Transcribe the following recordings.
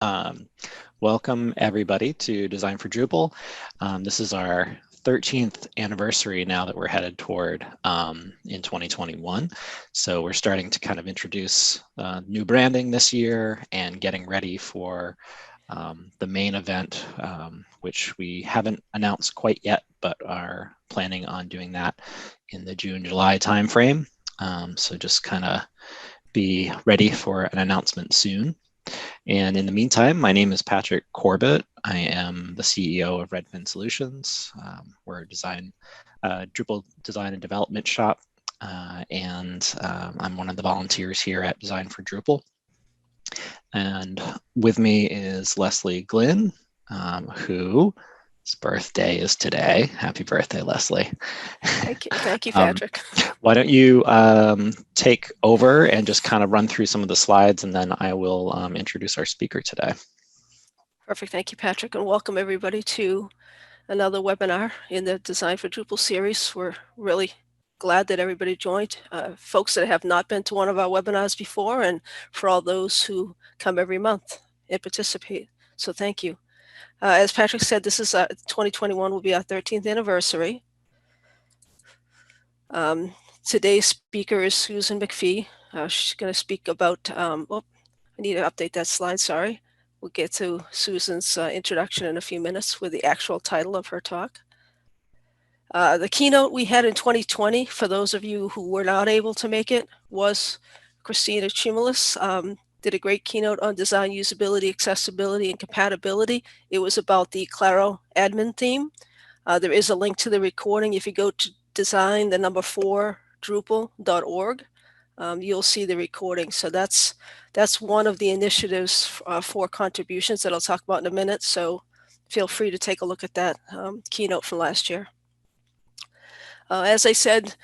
Um, Welcome everybody to Design for Drupal. This is our 13th anniversary now that we're headed toward in 2021. So we're starting to kind of introduce new branding this year and getting ready for the main event, which we haven't announced quite yet, but are planning on doing that in the June-July timeframe. So just kind of be ready for an announcement soon. And in the meantime, my name is Patrick Corbett. I am the CEO of Redfin Solutions. We're a Drupal design and development shop, and I'm one of the volunteers here at Design for Drupal. And with me is Leslie Glynn, whose birthday is today. Happy birthday, Leslie. Thank you, Patrick. Why don't you take over and just kind of run through some of the slides, and then I will introduce our speaker today. Perfect. Thank you, Patrick, and welcome everybody to another webinar in the Design for Drupal series. We're really glad that everybody joined. Folks that have not been to one of our webinars before, and for all those who come every month and participate. So thank you. As Patrick said, this is 2021 will be our 13th anniversary. Today's speaker is Susan MacPhee. She's going to speak about, I need to update that slide, sorry. We'll get to Susan's introduction in a few minutes with the actual title of her talk. The keynote we had in 2020, for those of you who were not able to make it, was Christina Chimilis. Did a great keynote on design usability, accessibility, and compatibility. It was about the Claro admin theme. There is a link to the recording. If you go to design, the number 4, Drupal.org, you'll see the recording. So that's one of the initiatives for contributions that I'll talk about in a minute. So feel free to take a look at that keynote from last year. As I said,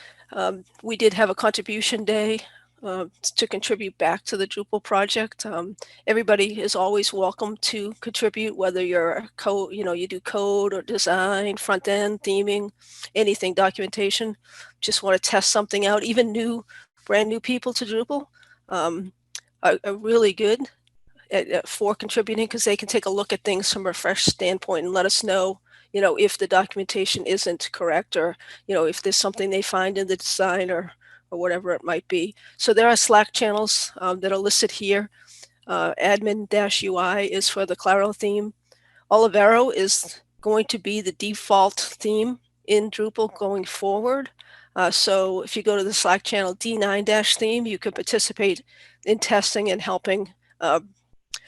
we did have a contribution day to contribute back to the Drupal project. Everybody is always welcome to contribute, whether you're you do code or design, front end, theming, anything, documentation. Just want to test something out. Even brand new people to Drupal are really good for contributing, because they can take a look at things from a fresh standpoint and let us know, if the documentation isn't correct, or, if there's something they find in the design or whatever it might be. So there are Slack channels that are listed here. Admin-UI is for the Claro theme. Olivero is going to be the default theme in Drupal going forward. So if you go to the Slack channel D9-theme, you can participate in testing and helping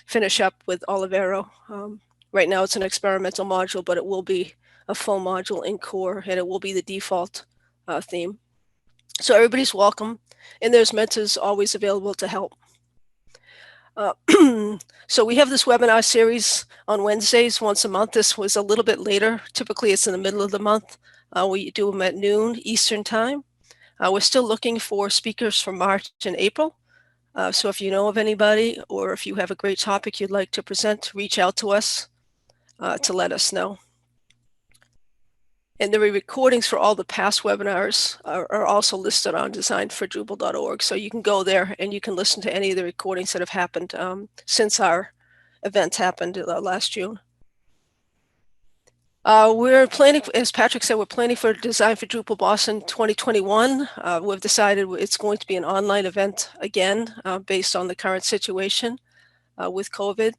finish up with Olivero. Right now it's an experimental module, but it will be a full module in core, and it will be the default theme. So everybody's welcome, and there's mentors always available to help. So we have this webinar series on Wednesdays once a month. This was a little bit later. Typically it's in the middle of the month. We do them at noon Eastern time. We're still looking for speakers for March and April. So if you know of anybody, or if you have a great topic you'd like to present, reach out to us to let us know. And the recordings for all the past webinars are also listed on designfordrupal.org. So you can go there and you can listen to any of the recordings that have happened since our event happened last June. We're planning, as Patrick said, we're planning for Design for Drupal Boston 2021. We've decided it's going to be an online event again, based on the current situation with COVID.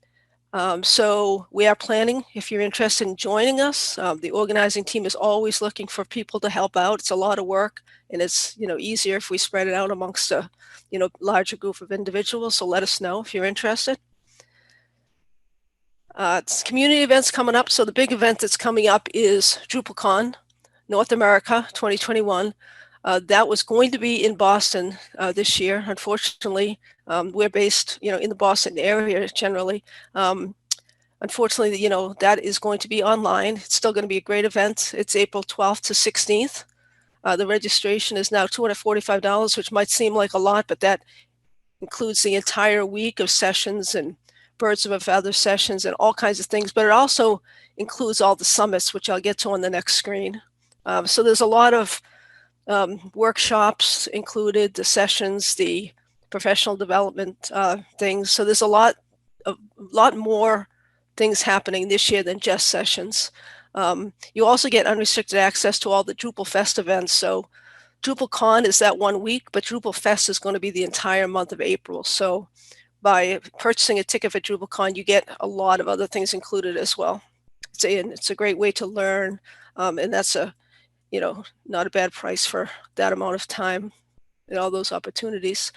So we are planning, if you're interested in joining us, the organizing team is always looking for people to help out. It's a lot of work, and it's easier if we spread it out amongst a larger group of individuals. So let us know if you're interested. It's community events coming up. So the big event that's coming up is DrupalCon North America 2021. That was going to be in Boston this year. Unfortunately, we're based, in the Boston area generally. Unfortunately, that is going to be online. It's still going to be a great event. It's April 12th to 16th. The registration is now $245, which might seem like a lot, but that includes the entire week of sessions and birds of a feather sessions and all kinds of things. But it also includes all the summits, which I'll get to on the next screen. So there's a lot of workshops included, the sessions, the professional development things. So there's a lot a lot more things happening this year than just sessions. You also get unrestricted access to all the Drupal Fest events. So DrupalCon is that 1 week, but Drupal Fest is going to be the entire month of April. So by purchasing a ticket for DrupalCon, you get a lot of other things included as well. It's a great way to learn, and that's not a bad price for that amount of time and all those opportunities.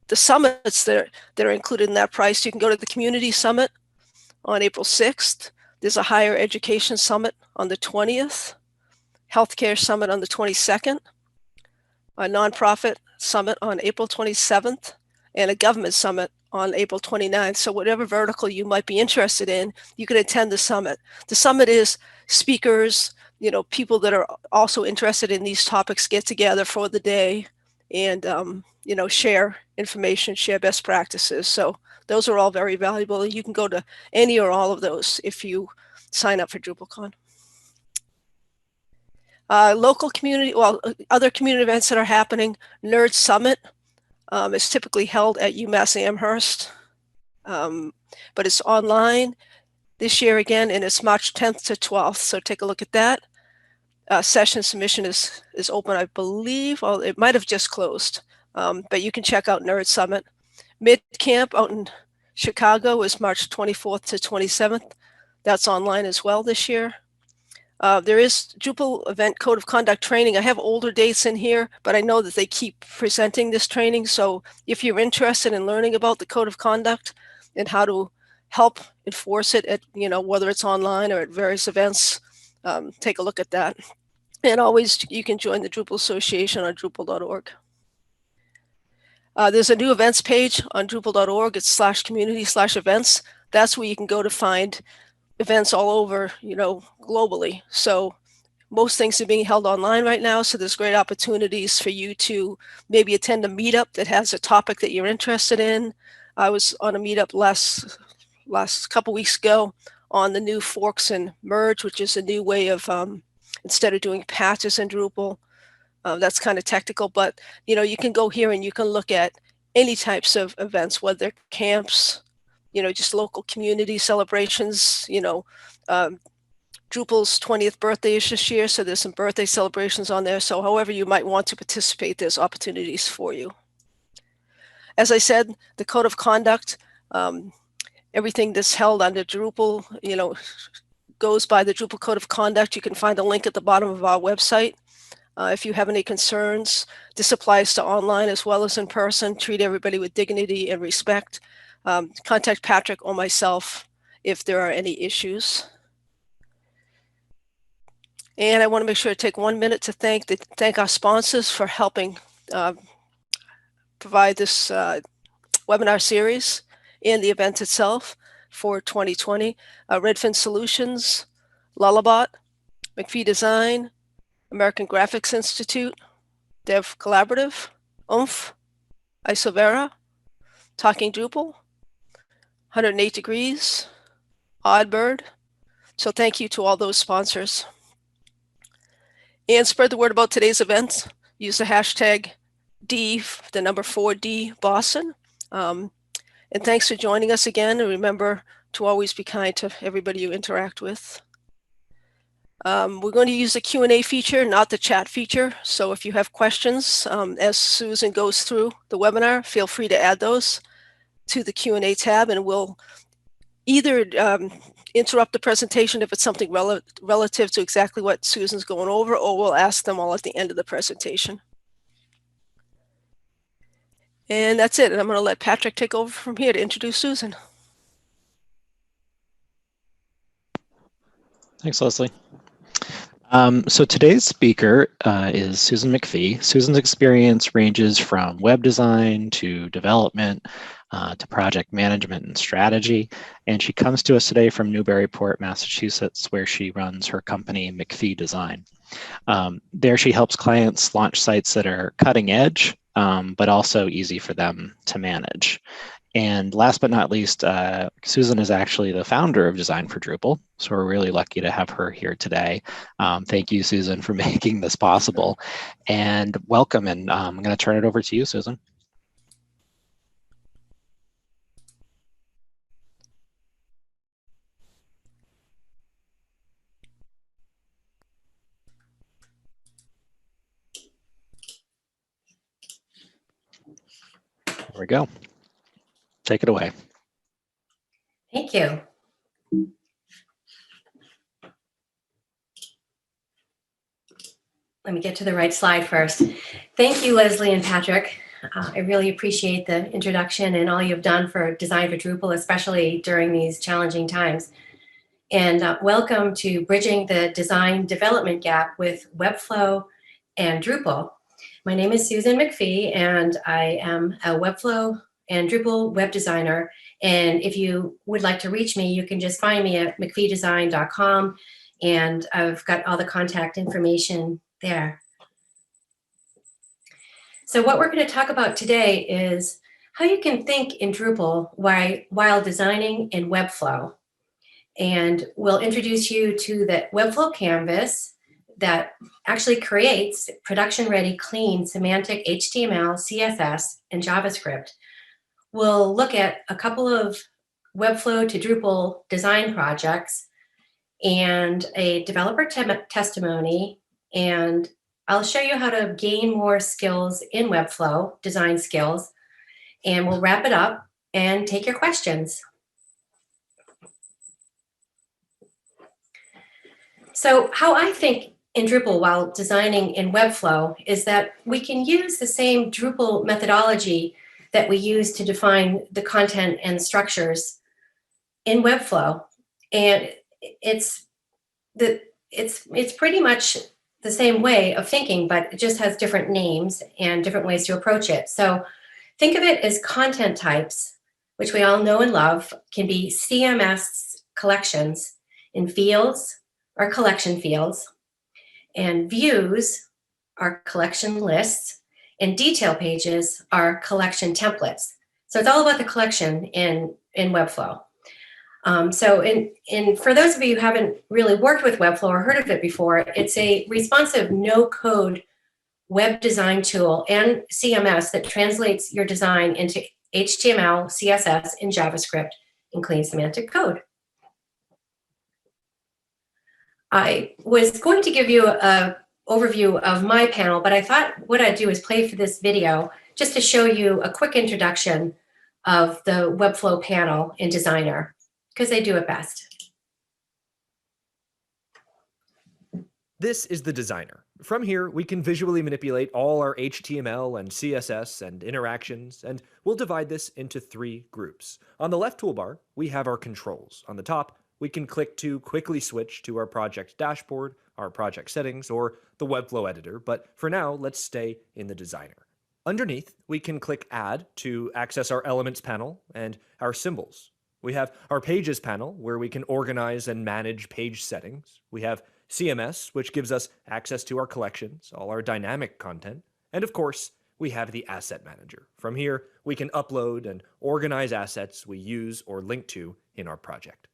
The summits that are included in that price, you can go to the Community Summit on April 6th. There's a Higher Education Summit on the 20th, Healthcare Summit on the 22nd, a Nonprofit Summit on April 27th, and a Government Summit on April 29th. So whatever vertical you might be interested in, you can attend the summit. The summit is speakers, people that are also interested in these topics get together for the day and, share information, share best practices. So those are all very valuable. You can go to any or all of those if you sign up for DrupalCon. Local community, other community events that are happening. Nerd Summit is typically held at UMass Amherst, but it's online this year again, and it's March 10th to 12th. So take a look at that. Session submission is open, I believe. Well, it might have just closed, but you can check out Nerd Summit. Mid-Camp out in Chicago is March 24th to 27th. That's online as well this year. There is Drupal event code of conduct training. I have older dates in here, but I know that they keep presenting this training. So if you're interested in learning about the code of conduct and how to help enforce it at, whether it's online or at various events, take a look at that. And always you can join the Drupal Association on Drupal.org. There's a new events page on Drupal.org. It's /community/events. That's where you can go to find events all over, globally. So most things are being held online right now. So there's great opportunities for you to maybe attend a meetup that has a topic that you're interested in. I was on a meetup last couple weeks ago on the new forks and merge, which is a new way of, instead of doing patches in Drupal, that's kind of technical, but you can go here and you can look at any types of events, whether they're camps, just local community celebrations. Drupal's 20th birthday is this year, so there's some birthday celebrations on there. So however you might want to participate, there's opportunities for you. As I said, the code of conduct, everything that's held under Drupal, goes by the Drupal code of conduct. You can find a link at the bottom of our website. If you have any concerns, this applies to online as well as in person. Treat everybody with dignity and respect. Contact Patrick or myself if there are any issues. And I want to make sure to take 1 minute to thank our sponsors for helping provide this webinar series and the event itself for 2020. Redfin Solutions, Lullabot, MacPhee Design, American Graphics Institute, Dev Collaborative, Oomph, Isovera, Talking Drupal, 108 Degrees, Oddbird. So thank you to all those sponsors. And spread the word about today's events. Use the hashtag the number 4D Boston. And thanks for joining us again. And remember to always be kind to everybody you interact with. We're going to use the Q&A feature, not the chat feature. So if you have questions, as Susan goes through the webinar, feel free to add those to the Q&A tab, and we'll either interrupt the presentation if it's something relative to exactly what Susan's going over, or we'll ask them all at the end of the presentation. And that's it. And I'm going to let Patrick take over from here to introduce Susan. Thanks, Leslie. So today's speaker is Susan MacPhee. Susan's experience ranges from web design to development to project management and strategy. And she comes to us today from Newburyport, Massachusetts, where she runs her company, MacPhee Design. There she helps clients launch sites that are cutting edge, but also easy for them to manage. And last but not least, Susan is actually the founder of Design for Drupal. So we're really lucky to have her here today. Thank you, Susan, for making this possible. And welcome, and I'm going to turn it over to you, Susan. we go. Take it away. Thank you. Let me get to the right slide first. Thank you, Leslie and Patrick. I really appreciate the introduction and all you've done for Design for Drupal, especially during these challenging times. And welcome to Bridging the Design Development Gap with Webflow and Drupal. My name is Susan MacPhee, and I am a Webflow and Drupal web designer. And if you would like to reach me, you can just find me at mcpheedesign.com, and I've got all the contact information there. So what we're going to talk about today is how you can think in Drupal while designing in Webflow. And we'll introduce you to the Webflow canvas that actually creates production-ready, clean, semantic HTML, CSS, and JavaScript. We'll look at a couple of Webflow to Drupal design projects and a developer testimony, and I'll show you how to gain more skills in Webflow, design skills, and we'll wrap it up and take your questions. So how I think in Drupal while designing in Webflow is that we can use the same Drupal methodology that we use to define the content and structures in Webflow. And it's pretty much the same way of thinking, but it just has different names and different ways to approach it. So think of it as content types, which we all know and love, can be CMS collections in fields or collection fields, and views are collection lists, and detail pages are collection templates. So it's all about the collection in Webflow. For those of you who haven't really worked with Webflow or heard of it before, it's a responsive no-code web design tool and CMS that translates your design into HTML, CSS, and JavaScript in clean semantic code. I was going to give you an overview of my panel, but I thought what I'd do is play for this video just to show you a quick introduction of the Webflow panel in Designer, because they do it best. This is the Designer. From here, we can visually manipulate all our HTML and CSS and interactions, and we'll divide this into 3 groups. On the left toolbar, we have our controls. On the top, we can click to quickly switch to our project dashboard, our project settings, or the Webflow editor, but for now, let's stay in the Designer. Underneath, we can click Add to access our Elements panel and our symbols. We have our Pages panel, where we can organize and manage page settings. We have CMS, which gives us access to our collections, all our dynamic content. And of course, we have the Asset Manager. From here, we can upload and organize assets we use or link to in our project.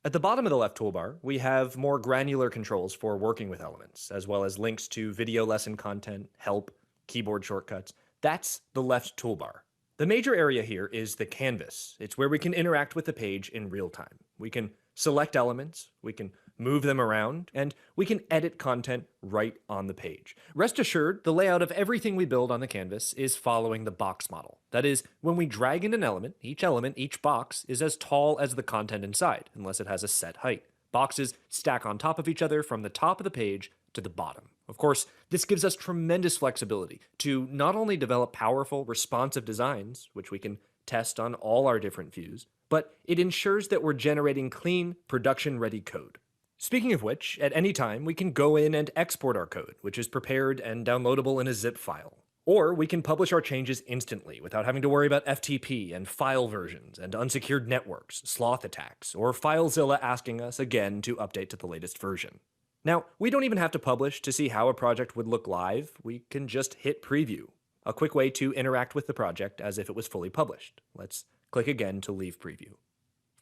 At the bottom of the left toolbar, we have more granular controls for working with elements, as well as links to video lesson content, help, keyboard shortcuts. That's the left toolbar. The major area here is the canvas. It's where we can interact with the page in real time. We can select elements, we can move them around, and we can edit content right on the page. Rest assured, the layout of everything we build on the canvas is following the box model. That is, when we drag in an element, each box is as tall as the content inside, unless it has a set height. Boxes stack on top of each other from the top of the page to the bottom. Of course, this gives us tremendous flexibility to not only develop powerful, responsive designs, which we can test on all our different views, but it ensures that we're generating clean, production-ready code. Speaking of which, at any time, we can go in and export our code, which is prepared and downloadable in a zip file. Or we can publish our changes instantly without having to worry about FTP and file versions and unsecured networks, sloth attacks, or FileZilla asking us again to update to the latest version. Now, we don't even have to publish to see how a project would look live. We can just hit preview, a quick way to interact with the project as if it was fully published. Let's click again to leave preview.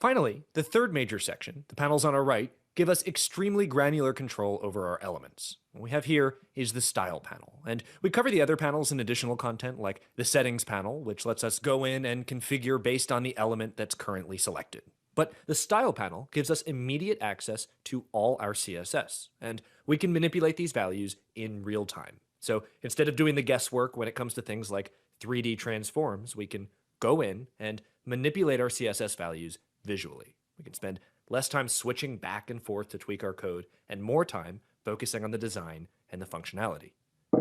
Finally, the third major section, the panels on our right, give us extremely granular control over our elements. What we have here is the Style panel, and we cover the other panels in additional content like the Settings panel, which lets us go in and configure based on the element that's currently selected. But the Style panel gives us immediate access to all our CSS, and we can manipulate these values in real time. So instead of doing the guesswork when it comes to things like 3D transforms, we can go in and manipulate our CSS values visually. We can spend less time switching back and forth to tweak our code and more time focusing on the design and the functionality.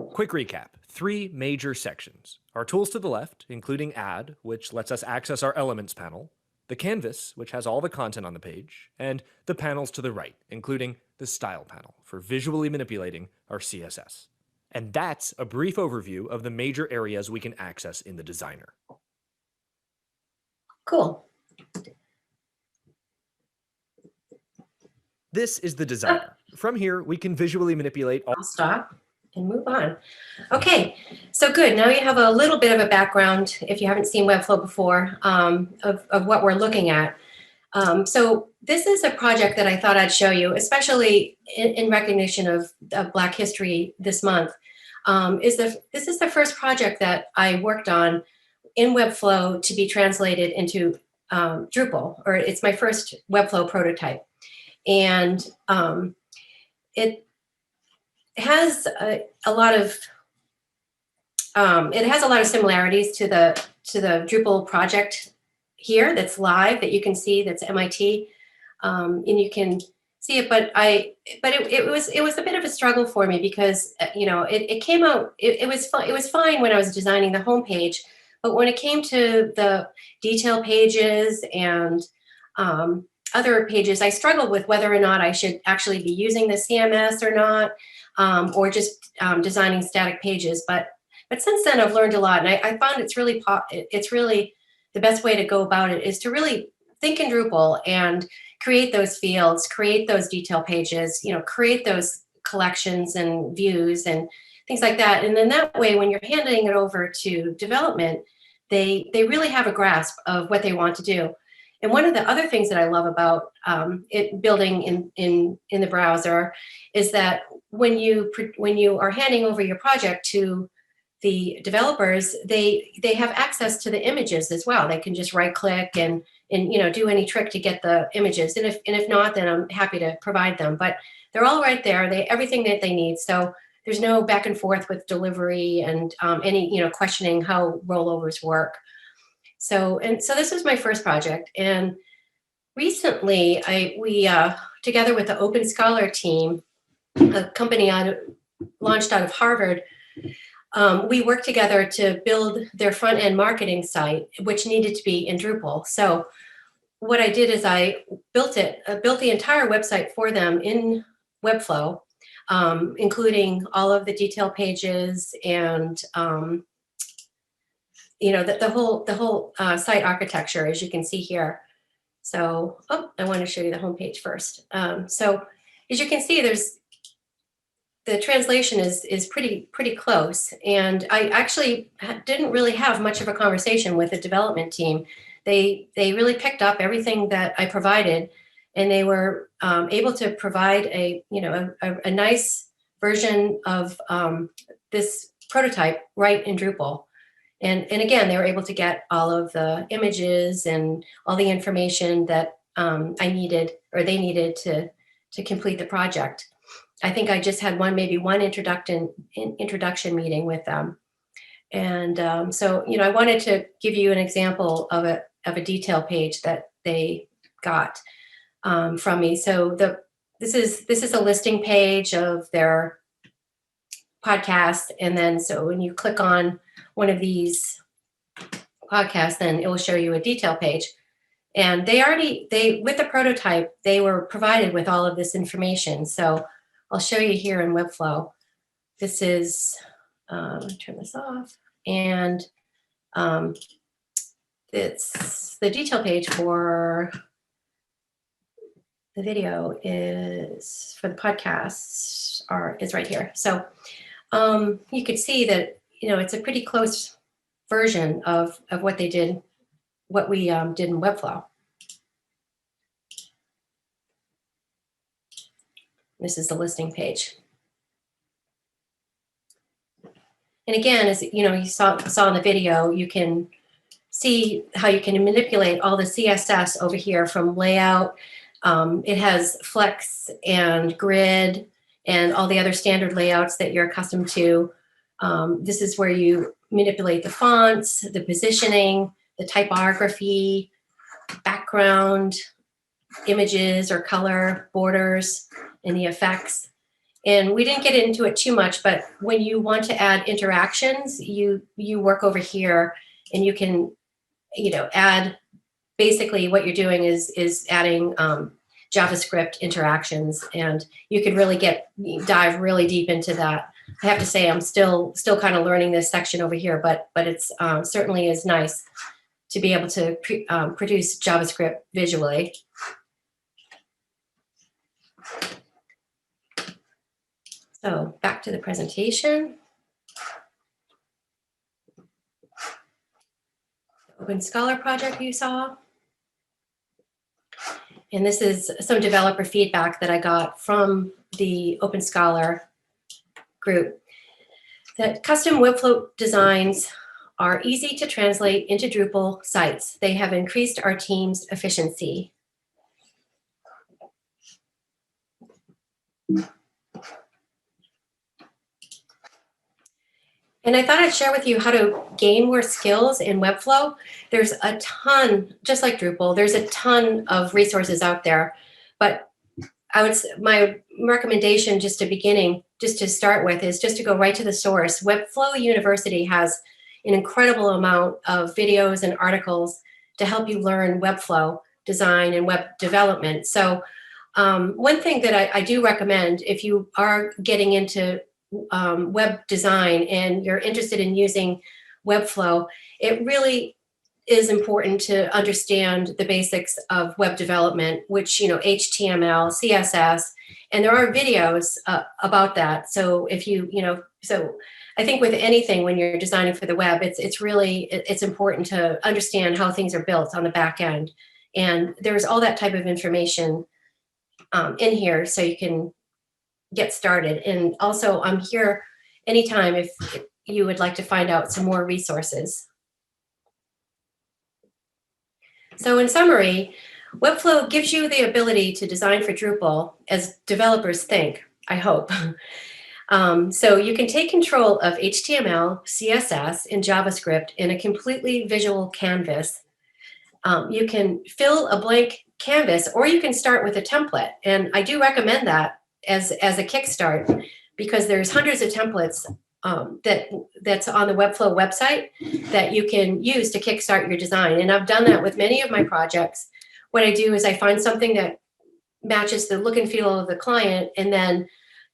Quick recap, 3 major sections. Our tools to the left, including Add, which lets us access our Elements panel, the Canvas, which has all the content on the page, and the panels to the right, including the Style panel for visually manipulating our CSS. And that's a brief overview of the major areas we can access in the designer. Cool. This is the designer. From here, we can visually manipulate all. I'll stop and move on. Okay, so good. Now you have a little bit of a background, if you haven't seen Webflow before, of what we're looking at. So this is a project that I thought I'd show you, especially in recognition of Black History this month. This is the first project that I worked on in Webflow to be translated into Drupal, or it's my first Webflow prototype. And it has a lot of similarities to the Drupal project here that's live, that you can see, that's MIT, and you can see it. But it was a bit of a struggle for me because it came out, it was fine when I was designing the homepage, but when it came to the detail pages and other pages, I struggled with whether or not I should actually be using the CMS or not, or just designing static pages. But since then, I've learned a lot, and I found it's really the best way to go about it is to really think in Drupal and create those fields, create those detail pages, create those collections and views and things like that. And then that way, when you're handing it over to development, they really have a grasp of what they want to do. And one of the other things that I love about it building in the browser is that when you are handing over your project to the developers, they have access to the images as well. They can just right click and do any trick to get the images. And if not, then I'm happy to provide them. But they're all right there. Everything that they need. So there's no back and forth with delivery and any questioning how rollovers work. So this was my first project, and recently we together with the Open Scholar team, a company launched out of Harvard, we worked together to build their front end marketing site, which needed to be in Drupal. So what I did is I built the entire website for them in Webflow, including all of the detail pages and the whole site architecture, as you can see here. So, I want to show you the homepage first. So, as you can see, the translation is pretty close. And I actually didn't really have much of a conversation with the development team. They really picked up everything that I provided, and they were able to provide a nice version of this prototype right in Drupal. And again, they were able to get all of the images and all the information that I needed, or they needed to complete the project. I think I just had maybe one introduction meeting with them. And so I wanted to give you an example of a detail page that they got from me. So this is a listing page of their podcast. And then so when you click on one of these podcasts, then it will show you a detail page. And with the prototype, they were provided with all of this information. So I'll show you here in Webflow. This is, let me turn this off. And it's the detail page for the video is for the podcasts is right here. So you could see that it's a pretty close version of what they did, what we did in Webflow. This is the listing page. And again, as you saw in the video, you can see how you can manipulate all the CSS over here from layout. It has flex and grid and all the other standard layouts that you're accustomed to. This is where you manipulate the fonts, the positioning, the typography, background, images or color, borders, and the effects. And we didn't get into it too much, but when you want to add interactions, you work over here, and you can, add, basically what you're doing is adding JavaScript interactions, and you could really dive really deep into that. I have to say, I'm still kind of learning this section over here, but it's certainly is nice to be able to produce JavaScript visually. So back to the presentation. Open Scholar project you saw. And this is some developer feedback that I got from the Open Scholar group. That custom Webflow designs are easy to translate into Drupal sites. They have increased our team's efficiency. And I thought I'd share with you how to gain more skills in Webflow. There's a ton, just like Drupal, there's a ton of resources out there. But my recommendation just to start with is just to go right to the source. Webflow University has an incredible amount of videos and articles to help you learn Webflow design and web development. So one thing that I do recommend, if you are getting into web design and you're interested in using Webflow, it really is important to understand the basics of web development, which, HTML, CSS, and there are videos about that. So if so I think with anything, when you're designing for the web, it's important to understand how things are built on the back end. And there's all that type of information in here, so you can get started. And also, I'm here anytime if you would like to find out some more resources. So in summary, Webflow gives you the ability to design for Drupal as developers think, I hope. So you can take control of HTML, CSS, and JavaScript in a completely visual canvas. You can fill a blank canvas, or you can start with a template. And I do recommend that as a kickstart, because there's hundreds of templates that's on the Webflow website that you can use to kickstart your design. And I've done that with many of my projects. What I do is I find something that matches the look and feel of the client, and then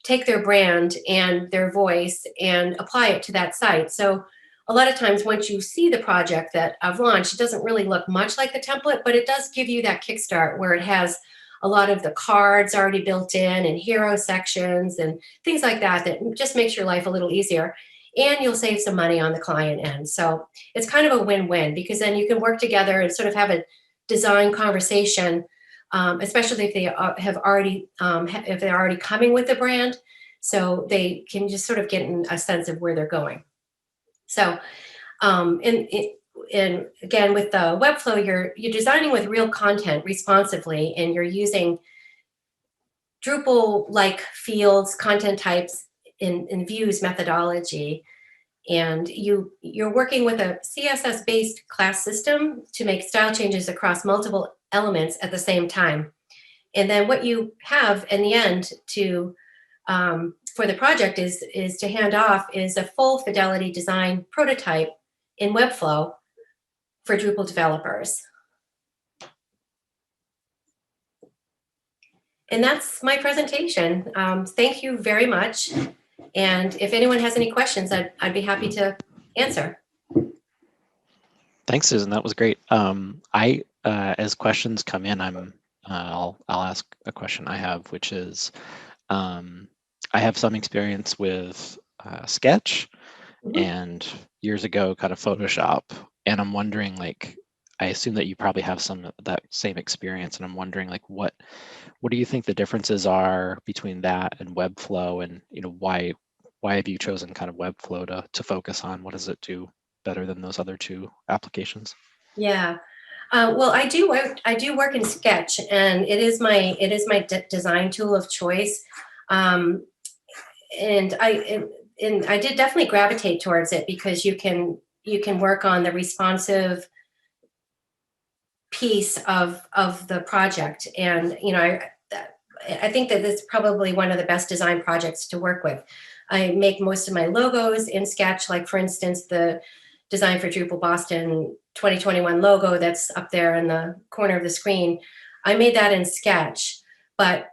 take their brand and their voice and apply it to that site. So a lot of times once you see the project that I've launched, it doesn't really look much like the template, but it does give you that kickstart where it has a lot of the cards already built in and hero sections and things like that, that just makes your life a little easier. And you'll save some money on the client end. So it's kind of a win-win, because then you can work together and sort of have a design conversation, especially if they have already, if they're already coming with the brand, so they can just sort of get a sense of where they're going. So, and again, with the Webflow, you're designing with real content responsively, and you're using Drupal-like fields, content types, in views methodology, and you're working with a CSS-based class system to make style changes across multiple elements at the same time. And then what you have in the end to for the project is to hand off is a full fidelity design prototype in Webflow for Drupal developers. And that's my presentation. Thank you very much. And if anyone has any questions, I'd be happy to answer. Thanks, Susan. That was great. As questions come in, I'll ask a question I have, which is, I have some experience with Sketch, and years ago, kind of Photoshop. And I'm wondering, like, I assume that you probably have some of that same experience, and I'm wondering, like, what do you think the differences are between that and Webflow, and why have you chosen kind of Webflow to focus on? What does it do better than those other two applications? Yeah, well, I do work in Sketch, and it is my design tool of choice. And I did definitely gravitate towards it because you can work on the responsive piece of the project. And, I think that it's probably one of the best design projects to work with. I make most of my logos in Sketch, like for instance, the Design for Drupal Boston 2021 logo that's up there in the corner of the screen. I made that in Sketch. But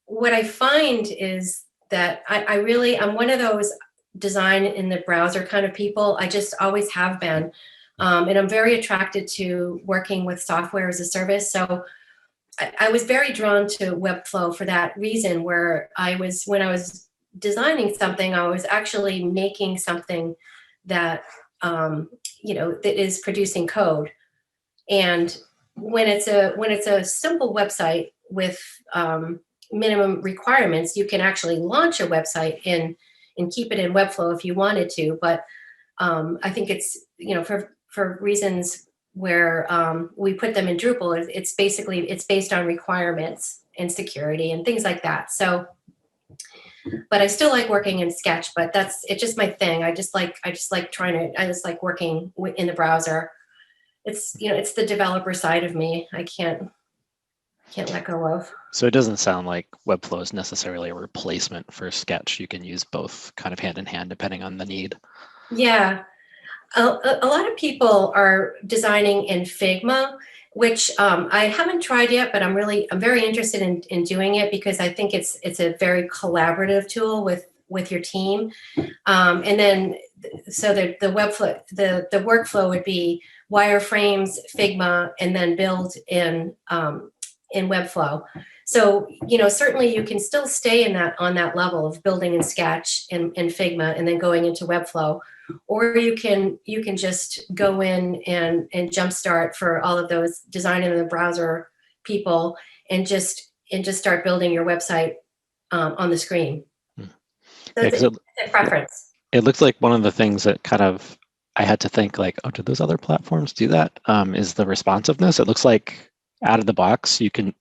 what I find is that I'm one of those design in the browser kind of people. I just always have been. And I'm very attracted to working with software as a service. So I was very drawn to Webflow for that reason, where when I was designing something, I was actually making something that, that is producing code. And when it's a simple website with minimum requirements, you can actually launch a website and keep it in Webflow if you wanted to. But I think it's, for reasons where we put them in Drupal, it's based on requirements and security and things like that. So, but I still like working in Sketch, but it's just my thing. I just like working in the browser. It's, it's the developer side of me. I can't let go of. So it doesn't sound like Webflow is necessarily a replacement for Sketch. You can use both kind of hand in hand depending on the need. Yeah. A lot of people are designing in Figma, which I haven't tried yet, but I'm very interested in doing it because I think it's a very collaborative tool with your team. And then, so the Webflow, the workflow would be wireframes, Figma, and then build in Webflow. So, certainly you can still stay on that level of building in Sketch and Figma and then going into Webflow. Or you can just go in and jumpstart for all of those design in the browser people and just start building your website on the screen. So it's a preference. It looks like one of the things that kind of I had to think like, oh, did those other platforms do that? Is the responsiveness. It looks like out of the box, you can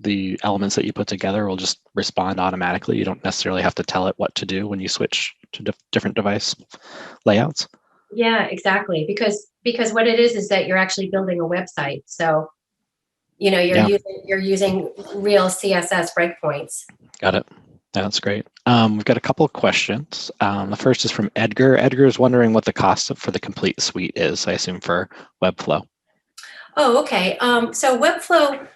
the elements that you put together will just respond automatically. You don't necessarily have to tell it what to do when you switch to different device layouts. Yeah, exactly. Because what it is that you're actually building a website. So, you're using real CSS breakpoints. Got it. That's great. We've got a couple of questions. The first is from Edgar. Edgar is wondering what the cost for the complete suite is, I assume for Webflow. Oh, okay. So Webflow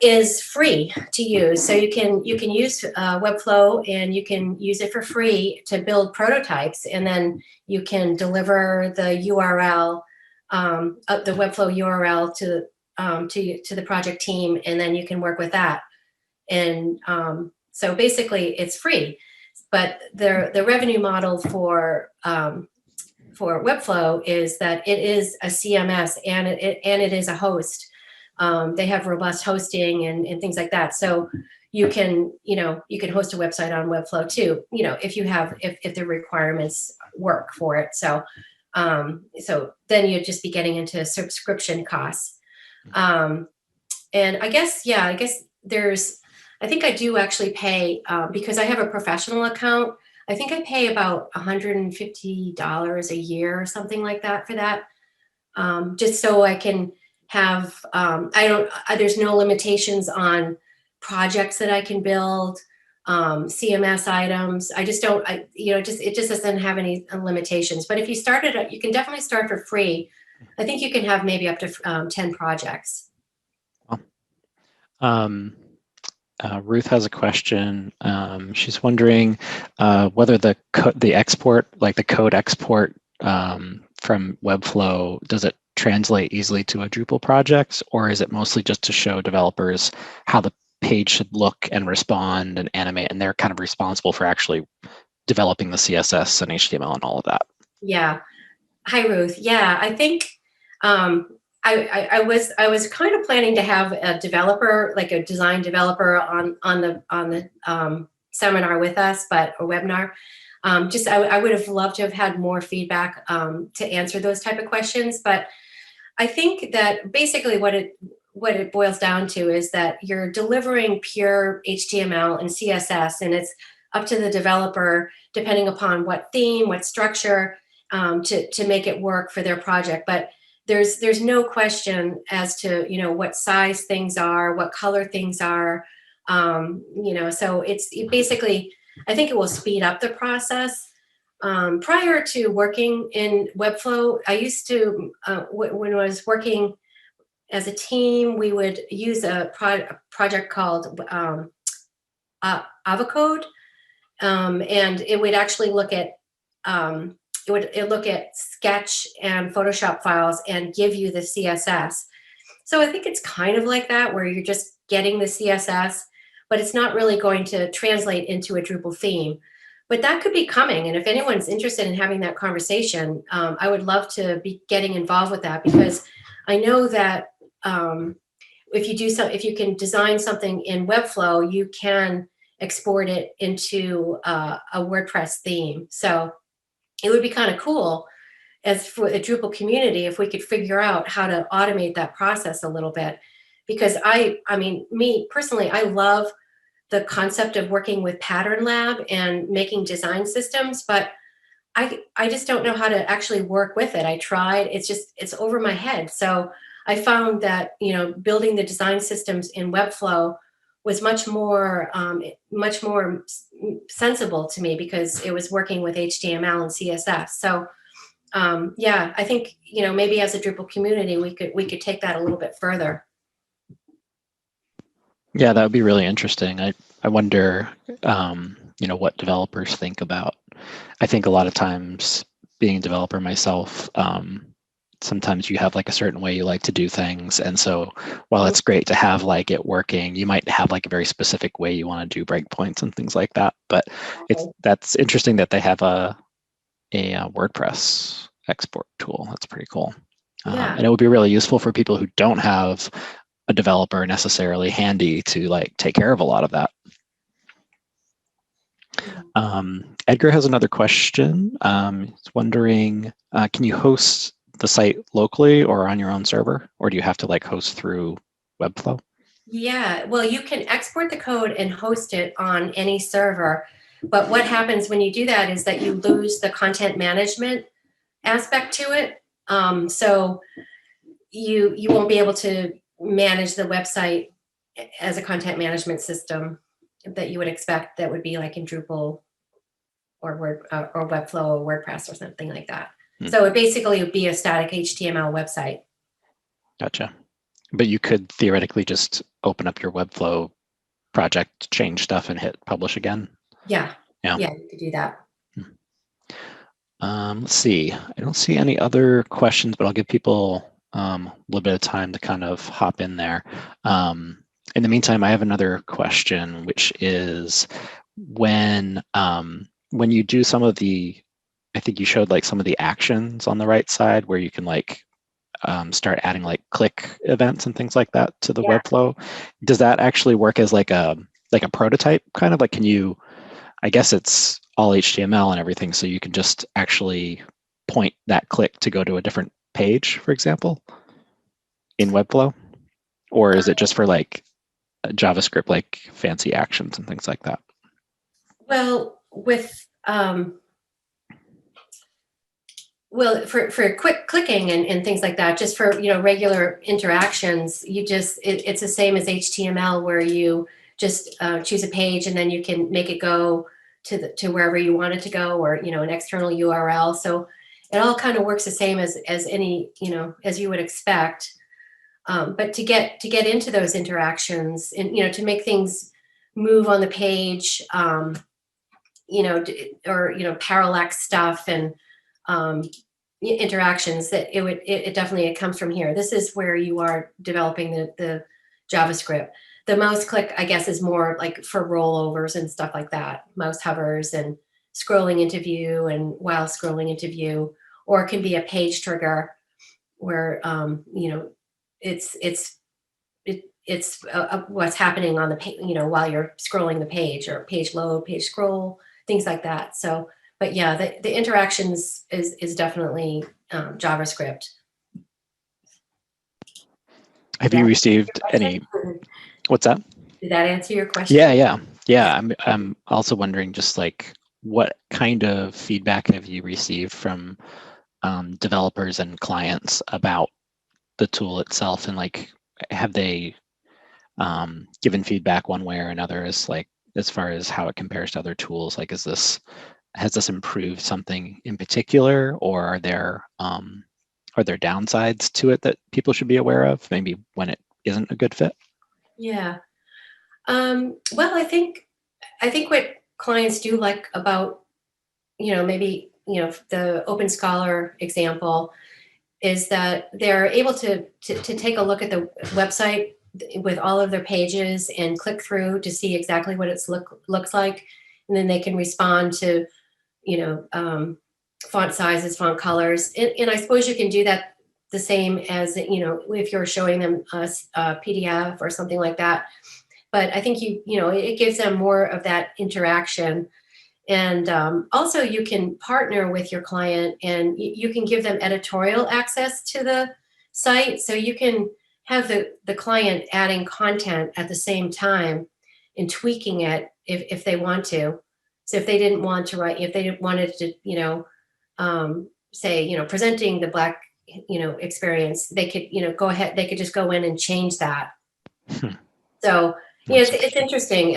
is free to use. So you can use Webflow and you can use it for free to build prototypes, and then you can deliver the URL, the Webflow URL to the project team, and then you can work with that. And so basically, it's free. But the revenue model for Webflow is that it is a CMS and it is a host. They have robust hosting and things like that. So you can host a website on Webflow too, if the requirements work for it. So then you'd just be getting into subscription costs. And I guess I think I do actually pay, because I have a professional account. I think I pay about $150 a year or something like that for that. Just so I can have, there's no limitations on projects that I can build, CMS items. I just don't, it just doesn't have any limitations. But if you you can definitely start for free. I think you can have maybe up to 10 projects. Ruth has a question. She's wondering whether the export, like the code export from Webflow, does it translate easily to a Drupal project, or is it mostly just to show developers how the page should look and respond and animate, and they're kind of responsible for actually developing the CSS and HTML and all of that? Yeah. Hi, Ruth. Yeah, I think I was kind of planning to have a developer, like a design developer, on the seminar with us, but a webinar. I would have loved to have had more feedback to answer those type of questions. But I think that basically what it boils down to is that you're delivering pure HTML and CSS, and it's up to the developer, depending upon what theme, what structure, to make it work for their project. But there's no question as to, what size things are, what color things are. So it basically, I think it will speed up the process. Prior to working in Webflow, I used to, when I was working as a team, we would use a project called Avocode, and it would actually look at it look at Sketch and Photoshop files and give you the CSS. So I think it's kind of like that, where you're just getting the CSS, but it's not really going to translate into a Drupal theme. But that could be coming, and if anyone's interested in having that conversation, I would love to be getting involved with that, because I know that if you can design something in Webflow, you can export it into a WordPress theme. So it would be kind of cool as for the Drupal community if we could figure out how to automate that process a little bit. Because I mean, me personally, I love the concept of working with Pattern Lab and making design systems, but I just don't know how to actually work with it. I tried, it's over my head. So I found that, building the design systems in Webflow was much more sensible to me, because it was working with HTML and CSS. So yeah, I think, maybe as a Drupal community, we could take that a little bit further. Yeah, that would be really interesting. I wonder, what developers think about. I think a lot of times, being a developer myself, sometimes you have like a certain way you like to do things. And so while it's great to have like it working, you might have like a very specific way you want to do breakpoints and things like that. But that's interesting that they have a WordPress export tool. That's pretty cool. Yeah. And it would be really useful for people who don't have a developer necessarily handy to like take care of a lot of that. Edgar has another question. He's wondering, can you host the site locally or on your own server, or do you have to like host through Webflow? Yeah, well, you can export the code and host it on any server. But what happens when you do that is that you lose the content management aspect to it. So you won't be able to manage the website as a content management system that you would expect that would be like in Drupal or Webflow or WordPress or something like that. So it basically would be a static HTML website. Gotcha. But you could theoretically just open up your Webflow project, change stuff, and hit publish again? Yeah, you could do that. Let's see. I don't see any other questions, but I'll give people a little bit of time to kind of hop in there. In the meantime, I have another question, which is when you do some of the, I think you showed like some of the actions on the right side where you can like start adding like click events and things like that to the Webflow. Does that actually work as like a prototype kind of like, can you, I guess it's all HTML and everything, so you can just actually point that click to go to a different page, for example, in Webflow? Or is it just for like JavaScript, like fancy actions and things like that? Well, with for quick clicking and things like that, just for regular interactions, it's the same as HTML, where you just choose a page and then you can make it go to wherever you want it to go, or an external URL. So it all kind of works the same as any as you would expect. But to get into those interactions and to make things move on the page, or parallax stuff and interactions, that it definitely comes from here. This is where you are developing the JavaScript. The mouse click, I guess, is more like for rollovers and stuff like that. Mouse hovers and scrolling into view, and while scrolling into view, or it can be a page trigger where it's what's happening on the page, while you're scrolling the page, or page load, page scroll, things like that. So, but yeah, the interactions is definitely JavaScript. Have you received any? What's that? Did that answer your question? Yeah. I'm also wondering, just like, what kind of feedback have you received from developers and clients about the tool itself, and like, have they given feedback one way or another as far as how it compares to other tools? Like, has this improved something in particular, or are there downsides to it that people should be aware of, maybe when it isn't a good fit? Yeah. Well, I think what clients do like about, maybe, the Open Scholar example is that they're able to take a look at the website with all of their pages and click through to see exactly what it's looks like. And then they can respond to, font sizes, font colors. And I suppose you can do that the same as, if you're showing them a PDF or something like that. But I think it gives them more of that interaction. And also you can partner with your client, and you can give them editorial access to the site. So you can have the client adding content at the same time and tweaking it if they want to. So if they didn't want to write, if they didn't wanted to, say, presenting the Black, experience, they could, go ahead, they could just go in and change that. So yeah, it's interesting.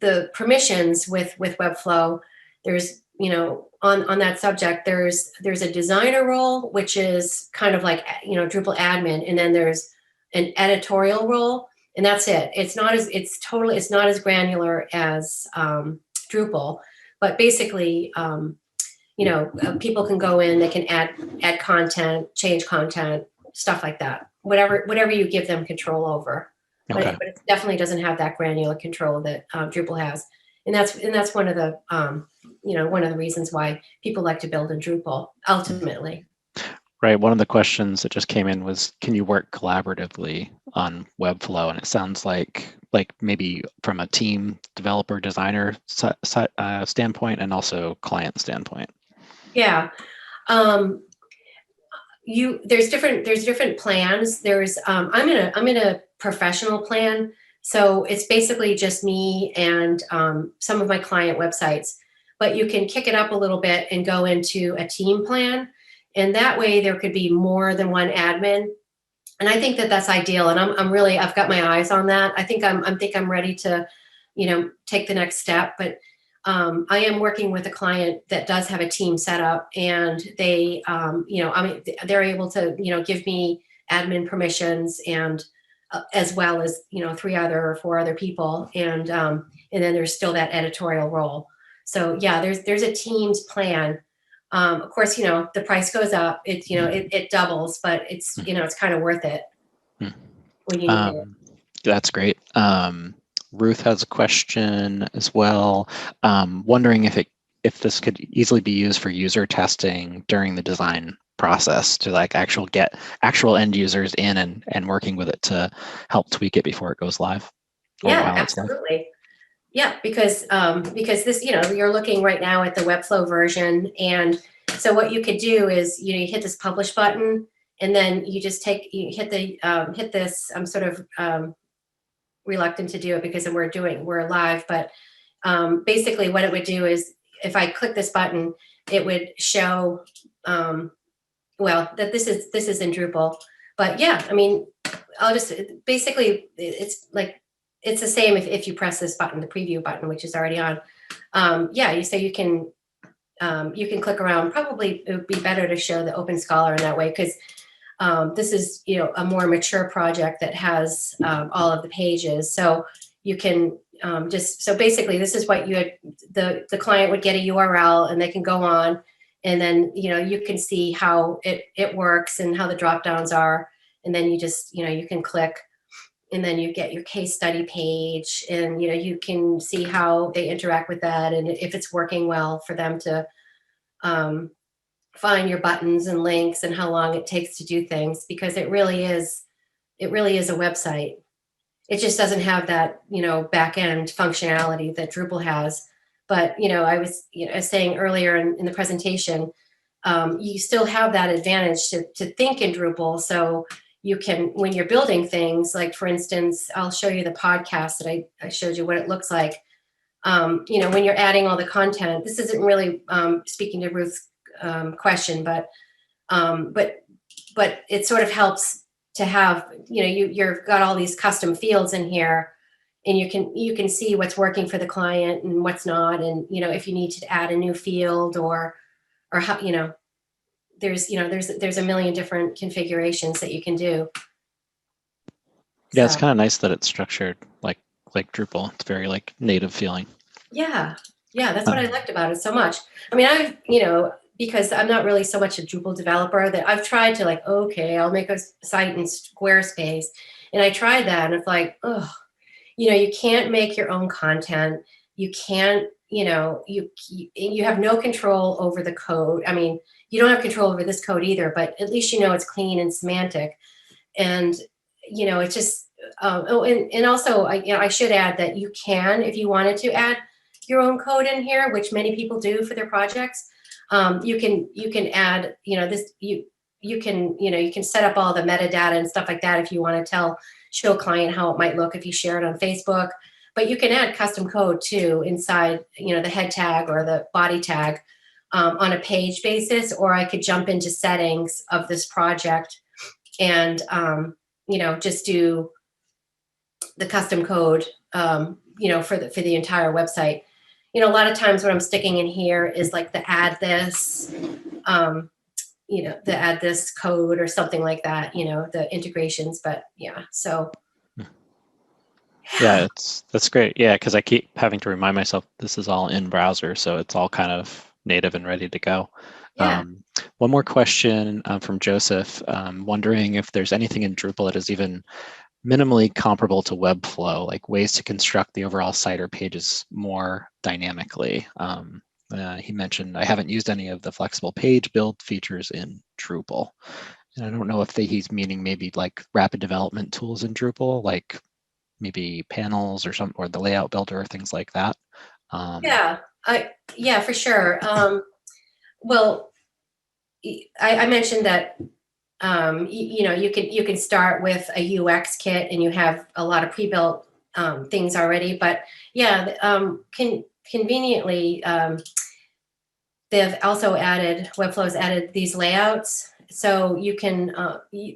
The permissions with Webflow, there's, on that subject, there's a designer role, which is kind of like, Drupal admin, and then there's an editorial role, and that's it. It's not as granular as Drupal, but basically, people can go in, they can add content, change content, stuff like that. Whatever you give them control over. Okay. But it definitely doesn't have that granular control that Drupal has, and that's one of the one of the reasons why people like to build in Drupal ultimately. Right. One of the questions that just came in was, can you work collaboratively on Webflow? And it sounds like maybe from a team developer designer standpoint, and also client standpoint. Yeah. There's different plans. I'm in a professional plan, so it's basically just me and some of my client websites. But you can kick it up a little bit and go into a team plan, and that way there could be more than one admin. And I think that's ideal. And I've got my eyes on that. I think I'm ready to, take the next step. But I am working with a client that does have a team set up, and they, they're able to, give me admin permissions, and as well as, 3 or 4 other people. And then there's still that editorial role. So yeah, there's a team's plan. Of course, the price goes up. It's, it doubles, but it's, it's kind of worth it when you need it. That's great. Ruth has a question as well, wondering if this could easily be used for user testing during the design process, to like get actual end users in and working with it to help tweak it before it goes live. Yeah, absolutely. Yeah, because this, you're looking right now at the Webflow version, and so what you could do is, you hit this publish button, and then you just hit this. I'm sort of reluctant to do it because we're live, but basically what it would do is, if I click this button, it would show that this is in Drupal. But yeah, I mean, I'll just basically, it's the same if you press this button, the preview button, which is already on. You can click around. Probably it would be better to show the Open Scholar in that way, because this is, a more mature project that has all of the pages. So you can so basically this is what the client would get a URL, and they can go on, and then, you can see how it works and how the drop downs are. And then you just, you can click, and then you get your case study page, and, you can see how they interact with that, and if it's working well for them to find your buttons and links, and how long it takes to do things, because it really is a website. It just doesn't have that, back end functionality that Drupal has. But, I was saying earlier in the presentation, you still have that advantage to think in Drupal. So you can, when you're building things, like for instance, I'll show you the podcast that I showed you what it looks like. When you're adding all the content, this isn't really speaking to Ruth's question, but but it sort of helps to have, you've got all these custom fields in here, and you can see what's working for the client and what's not. And, if you need to add a new field or how, there's a million different configurations that you can do. Yeah, it's So, kind of nice that it's structured like Drupal. It's very like native feeling. yeah, that's what I liked about it so much. I mean, because I'm not really so much a Drupal developer, that I've tried to like, okay, I'll make a site in Squarespace, and I tried that, and it's like, oh, you can't make your own content. You can't, you have no control over the code. I mean, you don't have control over this code either, but at least it's clean and semantic. And, it's just, and also I should add that you can, if you wanted to add your own code in here, which many people do for their projects, you can add, this, you can set up all the metadata and stuff like that if you want to show a client how it might look if you share it on Facebook. But you can add custom code too inside, the head tag or the body tag on a page basis, or I could jump into settings of this project and, just do the custom code, for the entire website. A lot of times what I'm sticking in here is like the add this, the add this code or something like that, the integrations, but yeah, so. Yeah, that's great. Yeah, because I keep having to remind myself this is all in browser, so it's all kind of native and ready to go. Yeah. One more question from Joseph, wondering if there's anything in Drupal that is even minimally comparable to Webflow, like ways to construct the overall site or pages more dynamically. He mentioned, I haven't used any of the flexible page build features in Drupal. And I don't know if he's meaning maybe like rapid development tools in Drupal, like maybe panels or the layout builder, things like that. Yeah, for sure. Well, I mentioned that you can start with a UX kit and you have a lot of pre-built things already. But yeah, conveniently, they've also added, Webflow's added these layouts. So you can,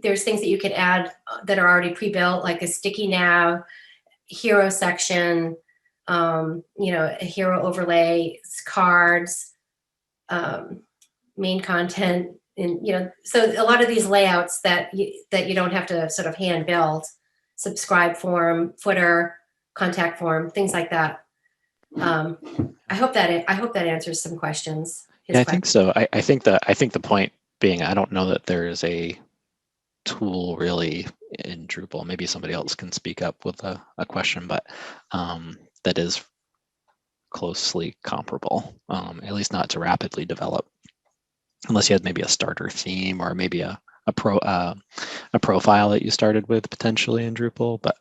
there's things that you can add that are already pre-built, like a sticky nav, hero section, a hero overlay, cards, main content, and so a lot of these layouts that you don't have to sort of hand build, subscribe form, footer, contact form, things like that. I hope that answers some questions. Yeah, I think so. I think the point being, I don't know that there is a tool really in Drupal. Maybe somebody else can speak up with a question, but that is closely comparable, at least not to rapidly develop, unless you had maybe a starter theme or maybe a profile that you started with potentially in Drupal. But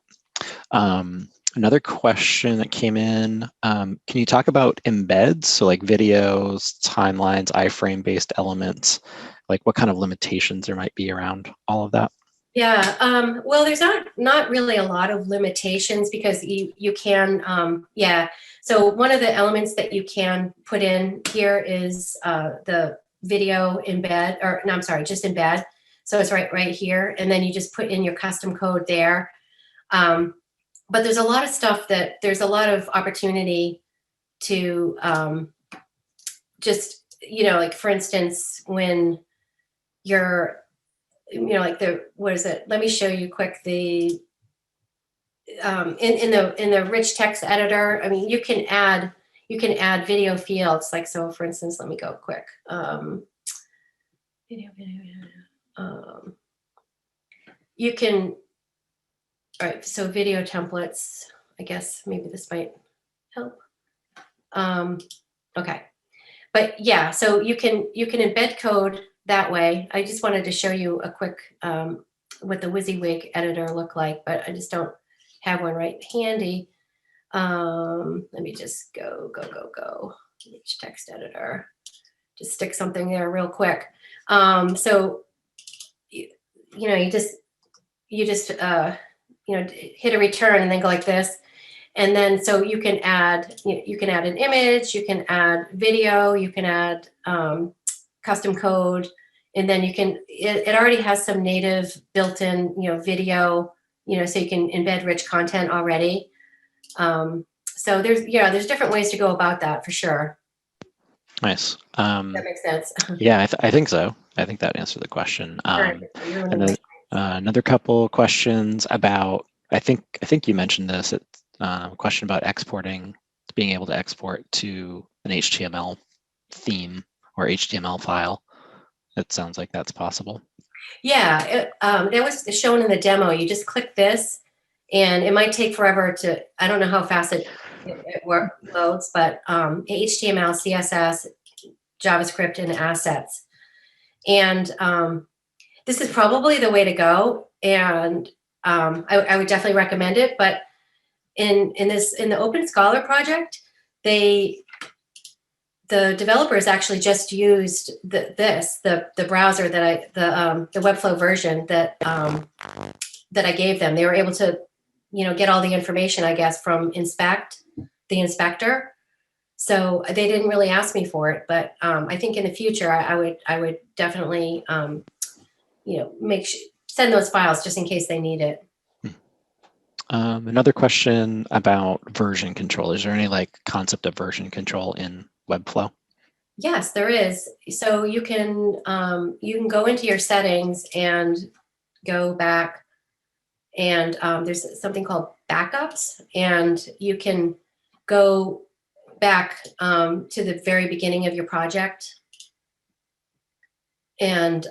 another question that came in, can you talk about embeds? So like videos, timelines, iframe-based elements, like what kind of limitations there might be around all of that? Yeah, well, there's not really a lot of limitations because you can, So one of the elements that you can put in here is the video embed, or no, I'm sorry, just embed. So it's right here, and then you just put in your custom code there. But there's a lot of stuff there's a lot of opportunity to just, like for instance, when you're, like what is it? Let me show you quick the, in the rich text editor. I mean, you can add video fields. Like, so for instance, let me go quick. Video. You can, all right, so video templates, I guess maybe this might help. Okay, but yeah, so you can embed code that way. I just wanted to show you a quick what the WYSIWYG editor looked like, but I just don't have one right handy. Let me just go. Rich text editor. Just stick something there real quick. So you just hit a return and then go like this. And then, so you can add an image, you can add video, you can add custom code, And then you can, it already has some native built-in, video, so you can embed rich content already. So there's different ways to go about that for sure. Nice. That makes sense. Yeah, I think so. I think that answered the question. And then another couple questions about, I think you mentioned this, question about exporting, being able to export to an HTML theme or HTML file. It sounds like that's possible. Yeah, that was shown in the demo. You just click this, and it might take forever to, I don't know how fast it loads, but HTML, CSS, JavaScript, and assets. And this is probably the way to go, and I would definitely recommend it. But in the Open Scholar project, the developers actually just used the browser that the Webflow version that I gave them. They were able to, get all the information, I guess, from the inspector. So they didn't really ask me for it, but I think in the future I would definitely send those files just in case they need it. Another question about version control. Is there any concept of version control in Webflow? Yes, there is. So you can go into your settings and go back, and there's something called backups, and you can go back to the very beginning of your project, and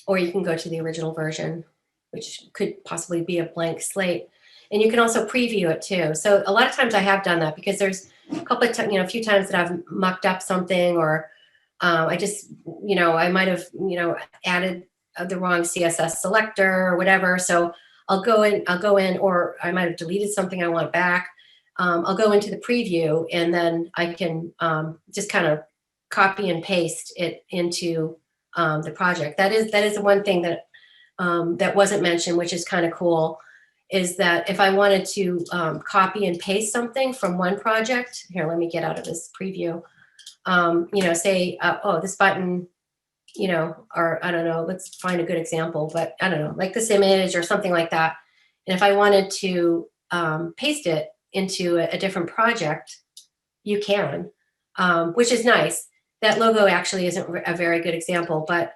or you can go to the original version, which could possibly be a blank slate. And you can also preview it too. So a lot of times I have done that because there's a couple of a few times that I've mucked up something, or I just, I might have, added the wrong CSS selector or whatever. So I'll go in, or I might have deleted something I want back. I'll go into the preview, and then I can just kind of copy and paste it into the project. That is one thing that that wasn't mentioned, which is kind of cool, is that if I wanted to copy and paste something from one project, here, let me get out of this preview. Say, this button, or I don't know, let's find a good example, but I don't know, like this image or something like that. And if I wanted to paste it into a different project, you can, which is nice. That logo actually isn't a very good example, but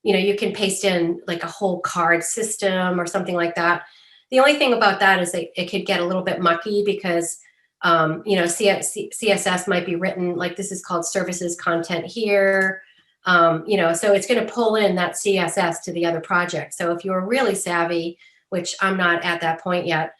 you can paste in like a whole card system or something like that. The only thing about that is that it could get a little bit mucky because, CSS might be written like this is called services content here. So it's going to pull in that CSS to the other project. So if you're really savvy, which I'm not at that point yet,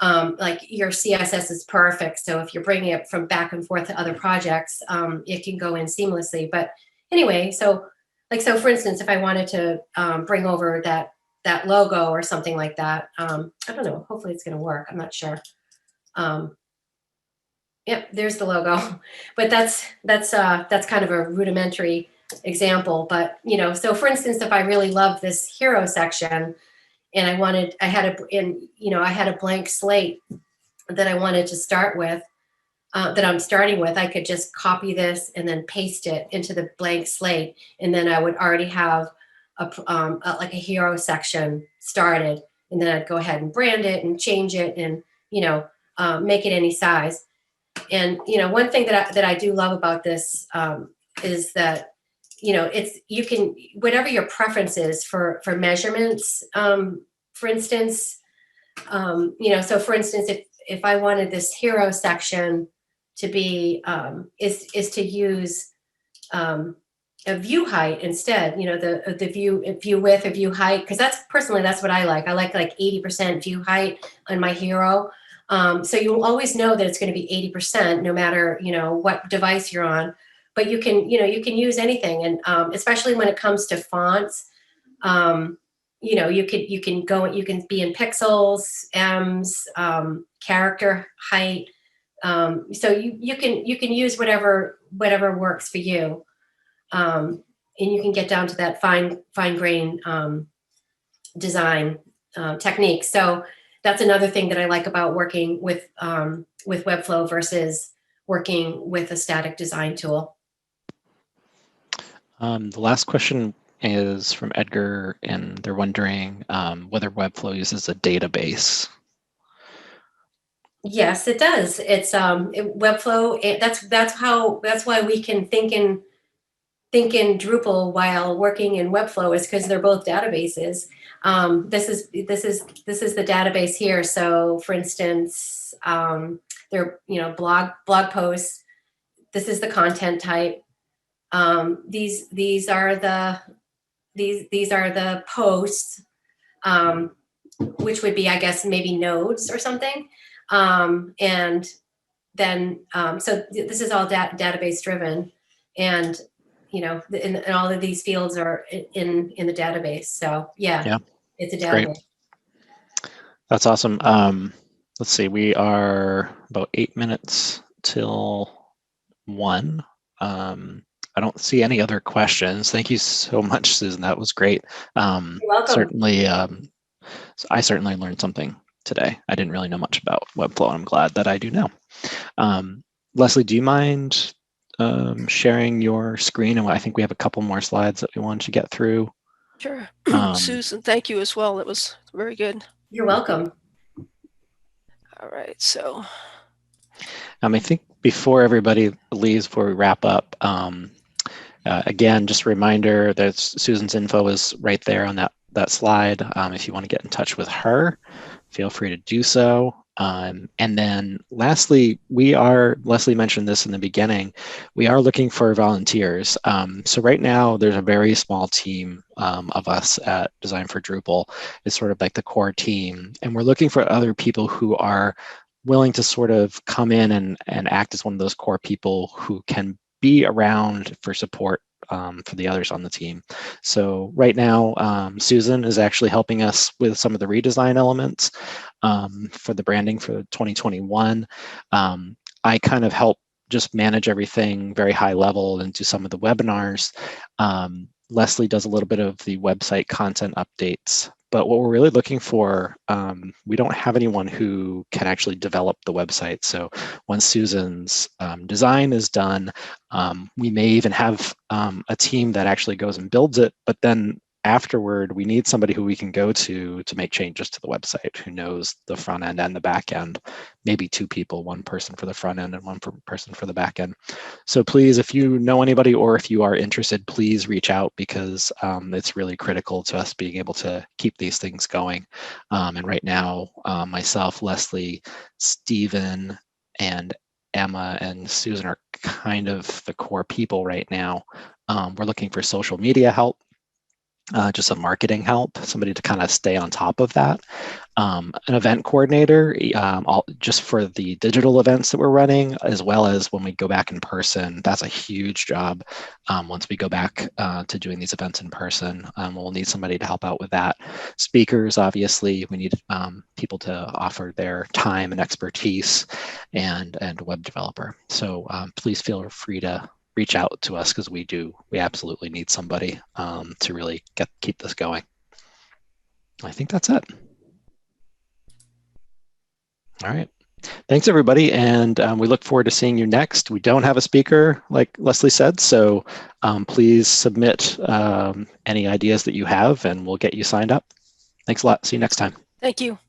like your CSS is perfect. So if you're bringing it from back and forth to other projects, it can go in seamlessly. But anyway, so for instance, if I wanted to bring over that logo or something like that, I don't know, hopefully it's going to work. I'm not sure. Yep, there's the logo, but that's kind of a rudimentary example. But so for instance, if I really love this hero section, and I had a blank slate that I wanted to start with, that I'm starting with, I could just copy this and then paste it into the blank slate, and then I would already have like a hero section started, and then I'd go ahead and brand it and change it and make it any size. And one thing that I do love about this is that you can, whatever your preference is for measurements, for instance, so for instance, if I wanted this hero section to be is to use a view height instead, the view width or view height, because that's what I like. I like 80% view height on my hero. So you'll always know that it's going to be 80% no matter, what device you're on. But you can use anything. And especially when it comes to fonts, you can be in pixels, ems, character height. So you can use whatever works for you. And you can get down to that fine grain design technique. So that's another thing that I like about working with Webflow versus working with a static design tool. The last question is from Edgar, and they're wondering whether Webflow uses a database. Yes, it does. It's Webflow. That's why we can think in Drupal while working in Webflow, is because they're both databases. This is the database here. So, for instance, they're blog posts. This is the content type. These are the posts, which would be, I guess, maybe nodes or something. And then, so this is all database driven, and and all of these fields are in the database. So yeah, it's a database. Great. That's awesome. Let's see, we are about 8 minutes till 1. I don't see any other questions. Thank you so much, Susan. That was great. You're welcome. Certainly, I certainly learned something today. I didn't really know much about Webflow, and I'm glad that I do now. Leslie, do you mind sharing your screen? And I think we have a couple more slides that we wanted to get through. Sure. Susan, thank you as well. It was very good. You're welcome. All right, so. I think before everybody leaves, before we wrap up, again, just a reminder that Susan's info is right there on that slide. If you want to get in touch with her, feel free to do so. And then lastly, Leslie mentioned this in the beginning, we are looking for volunteers. So right now there's a very small team of us at Design for Drupal. It's sort of like the core team. And we're looking for other people who are willing to sort of come in and act as one of those core people who can be around for support for the others on the team. So right now, Susan is actually helping us with some of the redesign elements for the branding for 2021. I kind of help just manage everything very high level and do some of the webinars. Leslie does a little bit of the website content updates. But what we're really looking for, we don't have anyone who can actually develop the website. So once Susan's design is done, we may even have a team that actually goes and builds it. But then afterward, we need somebody who we can go to make changes to the website, who knows the front end and the back end, maybe 2 people, 1 person for the front end and 1 person for the back end. So please, if you know anybody or if you are interested, please reach out, because it's really critical to us being able to keep these things going. And right now, myself, Leslie, Stephen, and Emma and Susan are kind of the core people right now. We're looking for social media help. Just some marketing help, somebody to kind of stay on top of that. An event coordinator, just for the digital events that we're running, as well as when we go back in person. That's a huge job. Once we go back to doing these events in person, we'll need somebody to help out with that. Speakers, obviously, we need people to offer their time and expertise, and a web developer. So please feel free to reach out to us, because we absolutely need somebody to really keep this going. I think that's it. All right. Thanks, everybody. And we look forward to seeing you next. We don't have a speaker, like Leslie said, so please submit any ideas that you have, and we'll get you signed up. Thanks a lot. See you next time. Thank you.